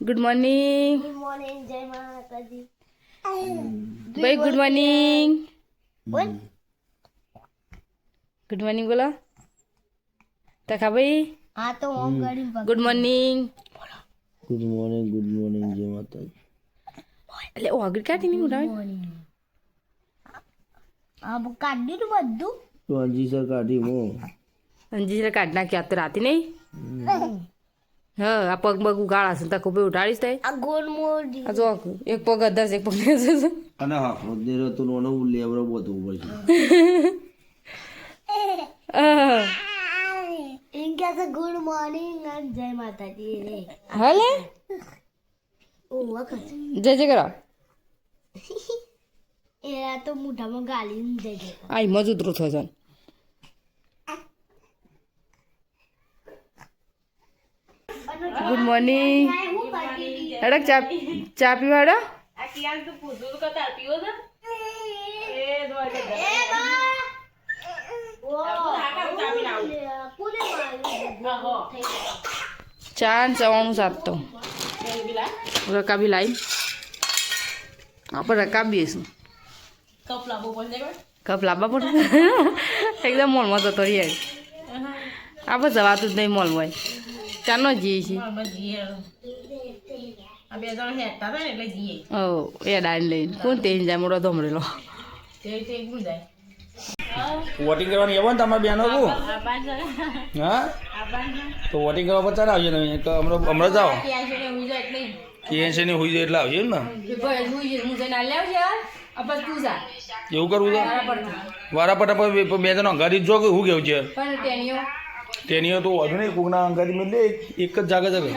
Good morning. Good morning, જય માતાજી. ભાઈ ગુડ મોર્નિંગ. બોલ. ગુડ મોર્નિંગ બોલો. તખા ભાઈ હા તો ઓમ ગાડી ગુડ મોર્નિંગ. ગુડ મોર્નિંગ જય માતાજી. એટલે આગળ કાઢી નહીં ઉડાવે. આ કાઢી દીધું બધું. તો અંજી સર કાઢી મો અંજી જરા કાઢ નાખી. આ તો રાતે નહીં. હા આ પગ પગ ઉગાડા છે તકો ભાઈ ઉઠાડીશ થાય. આ ગોળ મોડી આ જો એક પગ અધર છે એક પગ ને છે. અને હા ખોદેરો તો નોનો લેવરો બધું પડશે. એમ કે છે ગુડ મોર્નિંગ અને જય માતાજી. હાલે ઓ વખત જય જય કરો. એરા તો મોઢામાં ગાલી જય જય. આ મજૂતરું થયો છે. Good morning. હેડક ચા પીવાડો. ચા ને ચવાણું સાતતો રકાબી લાવી આપણે રકાબીશું. કપ લાવવા પડે. એકદમ મોલમાં જતો રહીએ. આપણે જવાતું જ નહીં મોલમાં. ચાનો જઈએ છીએ. એ ડાઈને લઈને કોણ તે જાય મોટો ધમરેલો. વોટિંગ કરવાની આવો ને તમારે બેનો કો હા તો વોટિંગ કરવા પર ચાલે આવજો ને તો હમણાં જાઓ છે ને હોઈ જાય એટલે આવજો ને એવું કરવું છે વારા પટા બે જણ અંગારી જો કે હું કેવું છે તેનીઓ તો વધુ નહીં કોકના અંગારી મેં લે એક જ જાગે જાગે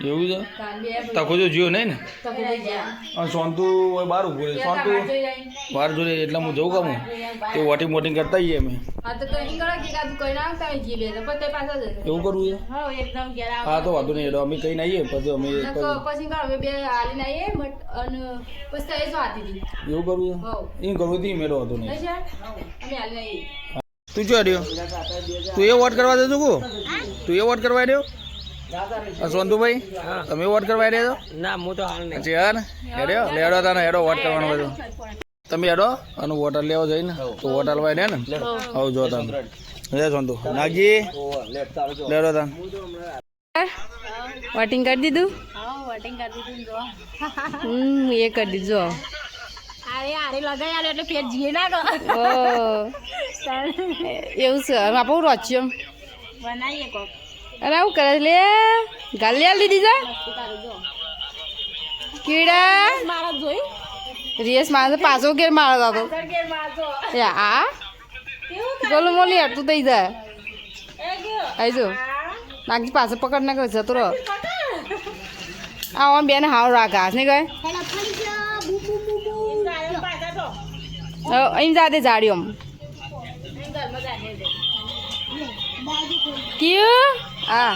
એવું છે તકો જો જીઓ નહીં ને અને સોનતુ બહાર ઉભું રહે સોનતુ બહાર જોડે એટલે હું જવું કામ તે વોટિંગ વોટિંગ કરતા આવીએ અમે એવું કરવું છે હા તો વાંધો નહીં અમે કહીને આવીએ પછી અમે એવું કરવું છે એ કરવું હતી મેળો વાંધો નહીં તું જો રહ્યો તું એ વોટ કરવા દેજો કો તું એ વોટ કરવા રહ્યો સોનતુભાઈ તમે વોટ કરવા રહ્યા છો ના હું તો હાલ નહીં યાર હેડ્યો લેડો તાને હેડો વોટ કરવાનો બધું તમે હેડો અને વોટર લેવો જઈને તો વોટ હાલવા ને આવું જો તમે લે સોનતુ નાગજી લેડો તાન વોટિંગ કરી દીધું. એ કરી દીધું. અરે લગાઈ આલે એટલે ફેર જીએ ના ગો. એવું છે હવે આપણું રોચ્યું બનાવીએ કોક. અરે આવું કરે લે ગાલી આલી દીધી છે કીડા મારા જોઈ રીએસ મારે પાછો ઘેર મારો હતો સરગેર મારજો. આ ગોલું મોલી હટતું થઈ જાય. આવી જો નાગજી પાસે પકડ ના કરે જતો રહો. આ બેન હાવ રાખ ઘાસ નહીં ગયે હેલા ફરી ગયો બુ બુ બુ બુ. અહીં જાતે જાડ્યો આમ કયું હા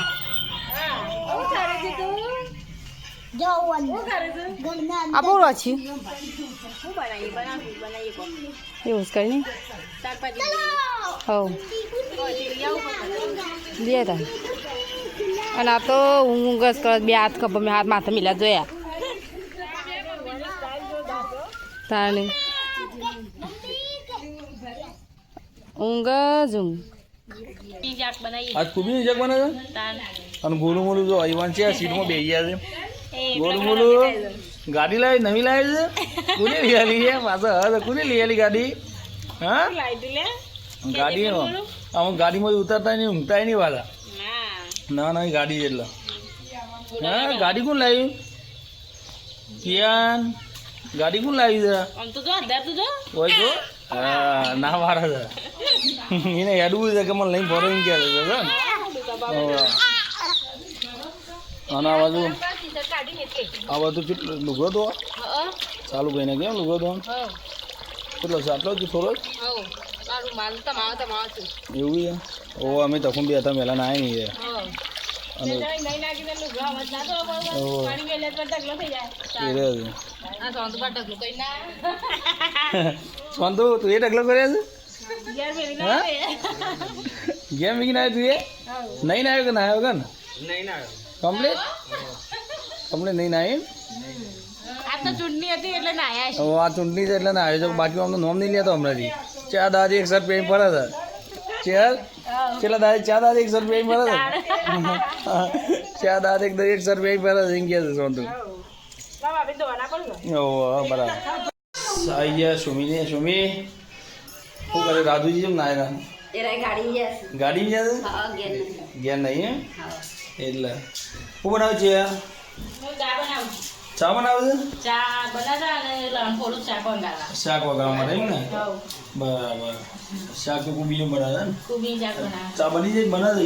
જવાનું ગણના આપણું રોચ્યું એવું જ કરી નહીં હવ લે તા અને આ તો ઊંઘ જ કરે બે હાથ ખબર મેં હાથ માથે મિલા જોયા તાણે ઊંઘ જ ઊંઘ. આજ કુબી જગ બને છે અને ગોલું મોલું જો આઈવાન છે સીટમાં બેસી ગયા છે ગોલું મોલું ગાડી લાવી નવી લાવી છે કોને લઈ આલી છે પાછા હા કોને લઈ આલી ગાડી હા ગાડી આમ ગાડીમાં ઉતરતા નહીં ઊંઘતા નહીં વાલા ના ના ગાડી છે એટલે હા ગાડી કોણ લાવ્યું કિયાન ગાડી કોણ લાવી છે હોય તો હા ના મારા છે એને હેડવું છે કે મને લઈને ભરો એમ ક્યારે છે અને આ બાજુ કેટલો લુગડો દો ચાલુ ભાઈને કેમ લુગડો દો કેટલો છે આટલો જ થોડો એવું છે ઓ અમે તખું બી હતા પહેલાં ના નહીં અને સોનતુ તું એ ઢગલો કર્યા છે હા ગેમ વીકીને આવ્યો તું એ નહીં આવ્યો કે ના આવ્યો કે ને કમ્પ્લીટ કમ્પ્લીટ નહીં ના એમ આ તો ચૂંટણી હતી એટલે નાયા હવે આ ચૂંટણી છે એટલે ના આવ્યો છો બાકી અમને નોમ નહીં લેતો હમણાંથી ચા દાદી એક શર્ટ પહેરી ફરે છે ચેલા દાદી ચા દાદી એક શર્ટ પહેરી ફરે છે ચા દાદી એક શર્ટ પહેરી ફરે છે એમ કહે છે સોનતું ઓહ બરાબર આવી ગયા સુમી સુમી શું કરે રાજુજી જેમ ના ગાડી ગયા ગયા નહીં એટલે શું બનાવે છે ચા બનાવે છે શાક વગાડવા માટે એમ ને બરાબર શાક તો કુબીનું બનાવે ને ચા બની જાય બનાવે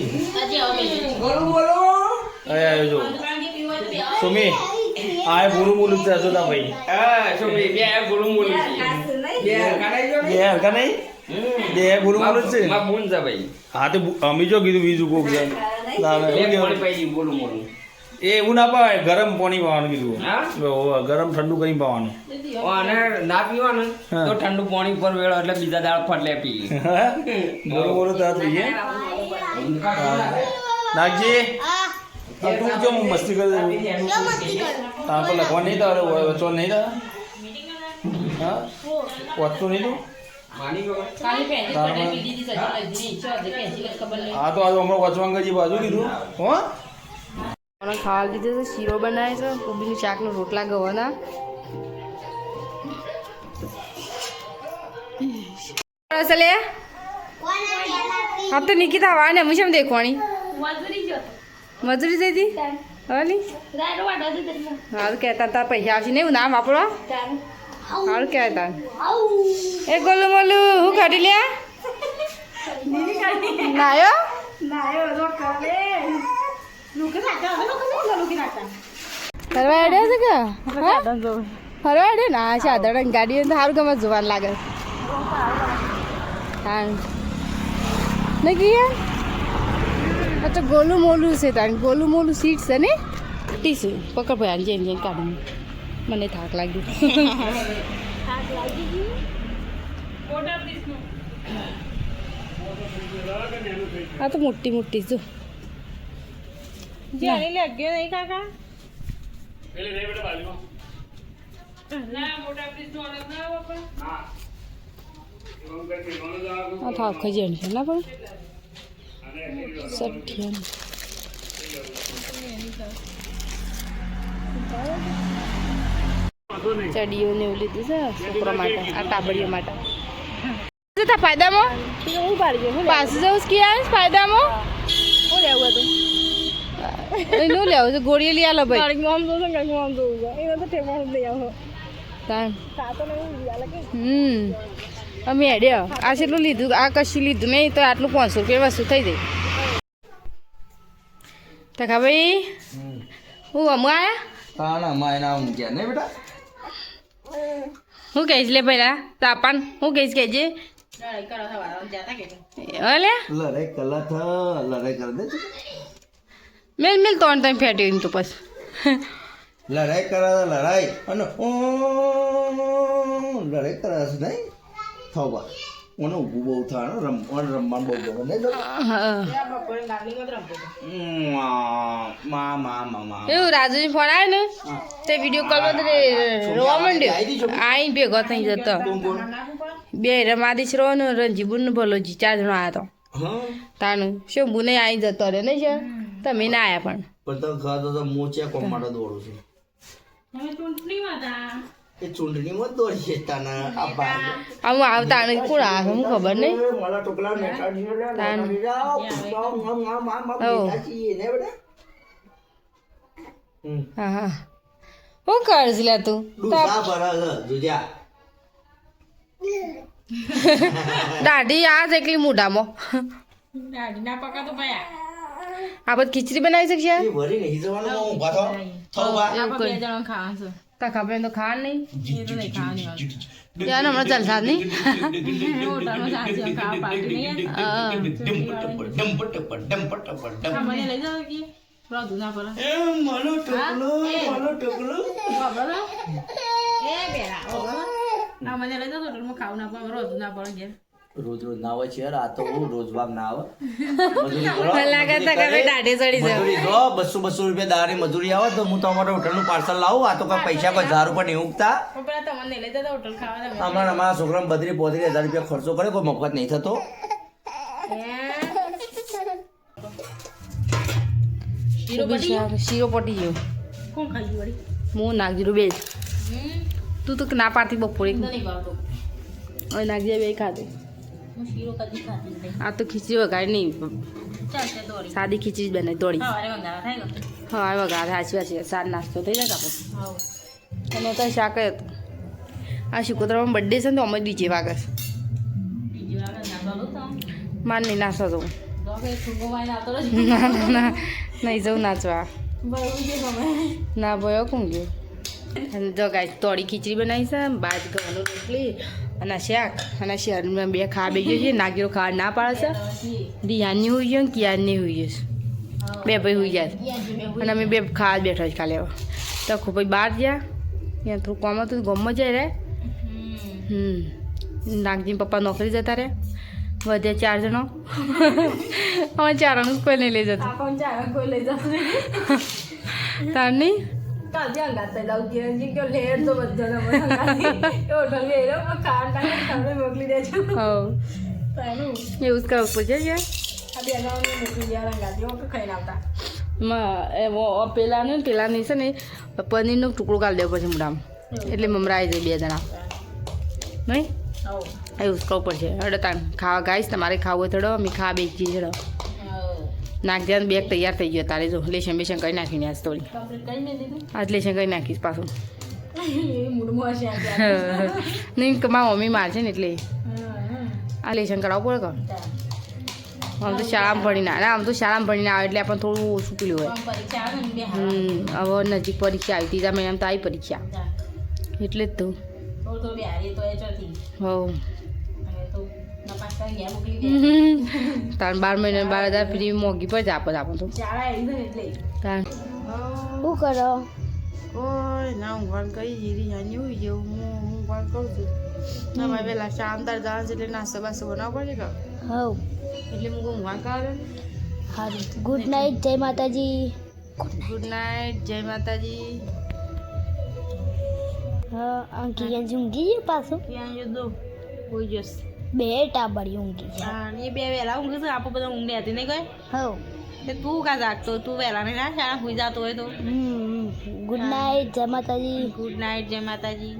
અરે આવ્યો જો સુમી આ બોલું બોલું છે તો તા ભાઈ બે હરકા નહીં બે બોલું બોલું છે હા તો અમે જો કીધું બીજું કોક છે એ એવું ના પાવાય ગરમ પાણી પાવાનું કીધું ગરમ ઠંડુ કરી પાવાનું ના પીવાનું તો ઠંડુ પાણી પર વેળો એટલે બીજા દાળ ફટલે પી બોલું બોલું ત્યાં જોઈએ નાગજી તું જો મસ્તી કરે તાર તો લખવા નહીં તારે વચો નહીં તારે હા વાંચતું નહીં તું હા તો આજે હમણાં વચવાંગજી બાજુ કીધું હો ખાવા લીધું છે શીરો બનાવે છે કોબીનું શાકનું રોટલા ગવાના લે હા તો નિકિતા વાને મુશમ દેખવાણી મજૂરી જઈ હતી હવે નહીં હારું કહેતા તાર પૈસા આવશે નહીં નામ વાપરવા હારું કહેતા એ ગોલું મોલું હું કાઢી લ્યા નાયો ફરવા આડ્યા છે કે ફરવા આડ્યો ને હા સાધારણ ગાડી સારું ગમે જોવાનું લાગે હા નહીં ગયા તો ગોલું મોલું છે તાર ગોલું મોલું સીટ છે ને ટીસુ પકડ ભાઈ જઈને જઈને કાઢું મને થાક લાગ્યું આ તો મોટી મોટી જો જાણી લાગ્યો નહીં કાકા આ થાક ખજણ છે ના પણ સઠિયાનું ચડીઓ ને એવું લીધું છે છોકરા માટે આ તાબડીઓ માટે ફાયદામાં પાછું જવું કે આવીશ ફાયદામાં શું લેવું હતું એનું લેવું છે ગોળીઓ લઈ આલો ભાઈ અમે હેડ્યા આ કેટલું લીધું આ કશું લીધું નહીં તો આટલું 500 રૂપિયા વસ્તુ થઈ જાય ટકા ભાઈ હું અમુ આયા હું કહીશ લે પેલા તાપાન હું કહીશ કહેજે મેલ મેલ ત્રણ ત્રણ ફેટ્યું એમ તો પછી લડાઈ કરે લડાઈ અને લડાઈ કરે છે નહીં થવા મને ઊભું બહુ થાય રમવાનું બહુ ગમે એવું રાજુજી ફોન આવે ને તે વિડીયો કોલમાં રોવા માંડ્યો આઈને ભેગો થઈ જતો બે રમાદીશ રો ને રંજીબુન ને ભલોજી 4 જણા આવ્યા તો તાનું શું બુને આવી જતો રે નહીં છે તમે ના આવ્યા પણ તમે ખાતો તો મોચિયા કોમ માટે દોડું છું એ ચૂંટણીમાં દોડી છે તાના આમ આવતા કોણ આવે હું ખબર નહીં મારા ટોકલા નેટા હા હા હું કરશ લે તું દાઢી આ જ એકલી મોઢામાં આ બધી ખીચડી બનાવી શકશે તા ખબર તો ખાવા નહીં યાર હમણાં જલસા નહીં મને લઈ જાઓ હોટલમાં ખાવું ના પડે રોજ ના પડે ઘેર રોજ રોજ ના હોય છે યાર આ તો રોજ ભાગ ના આવે મજૂરી કરો, મને લાગે છે કે હવે દાઢે ચડી જાય. મજૂરી દો 200 રૂપિયા દાવાની મજૂરી આવે તો હું તમારે હોટલનું પાર્સલ લાવું. આ તો કોઈ પૈસા કોઈ 1000 રૂપિયા નહીં ઉગતા. હમણાં અમારા છોકરાને 32-35,000 રૂપિયા ખર્ચો કરે, કોઈ મફત નહીં થતો. શીરો પટી ગયો. હું નાખજે બે. તું તો ના પાડતી બપોરે. હવે નાખજે બે ખાધું. આ તો ખીચડી વઘારી નહીં, સાદી ખીચડી જ બનાવી દોડી. હા વઘાર સાચી વાત છે. સાદ નાસ્તો થઈ જાય આપણે. અને તો શાક હતું. આ શિકોતરામાં બર્થડે છે ને તો અમે ડીજે વાગે છે. માર નહીં નાસ્તો તો ના ના ના નહીં જવું નાચવા. ના ભયો કોણ ગયો. અને જો ગાય તોડી ખીચડી બનાવી છે, બાદ ઘઉંની રોટલી અને શાક અને શહેરમાં બે ખાવા બેસી છે. નાગીરો ખાવા ના પાડે છે. રિયાની હોઈ ગયો ને કિયાની હોઈ ગયો છે. બે ભાઈ હોઈ ગયા છે અને અમે બે ખાવા બેઠા છે ખાલી. હવે તો ખૂબ બહાર ગયા, ત્યાં થોડું કામ હતું, ગામમાં જાય રે. નાગજી પપ્પા નોકરી જતા રહે. વધે 4 જણો. અમે 4 જણનું કોઈ નહીં લઈ જતું. તાર નહીં એવું જ કરવું પડશે પેલા ને છે ને પનીરનો ટુકડો કાઢી દેવો પડશે મોઢામાં, એટલે મમરા આવી જાય 2 જણા નહીં. એવું જ કરવું પડશે. હડો તાન ખાવા ગાઈશ, તમારે ખાવું હોય થોડો અમે ખાવા બેસી જઈએ. નાખ દે. બેગ તૈયાર થઈ ગયો તારે. જો લેશન બેશન કરી નાખીને આજ થોડી આજ લેશન કરી નાખીશ પાછું. નહીં મારી મમ્મી મારશે ને એટલે આ લેશન કરાવવું પડે. આમ તો શાળામાં ભણીને આવે, આમ તો શાળામાં ભણીને આવે એટલે આપણને થોડું ઓછું પેલું હોય. હવે નજીક પરીક્ષા આવી 3 મહિનામાં તો આવી પરીક્ષા, એટલે જ તો તાર 12 મહિના 12,000 ફ્રી મોંઘી પડે આપે આપણને તો. તાર શું કરો? ઓય ના ઊંઘવાનું કઈ જીરી જાની હોય જેવું હું ઊંઘવાનું કરું છું. તમારે પહેલાં શાનદાર જવાનું છે એટલે નાસ્તો બાસ્તો બનાવવો પડે કે હવ એટલે હું ઊંઘવાનું કરે. સારું. Good night. જય માતાજી. Good night. જય માતાજી. હા અંકી ક્યાં ઊંઘી ગયું પાછું? ક્યાં જો દો હોઈ જશે. 2 ટાબડી ઊંઘી છે. હા એ 2 વહેલા ઊંઘે છે, આપણે બધા ઊંઘ લેતી નહીં ગઈ. હવ તે તું કાં જાગતો? તું વહેલા નહીં ના શાળા સુઈ જતો હોય તો. Good night. જય માતાજી. Good night. જય માતાજી.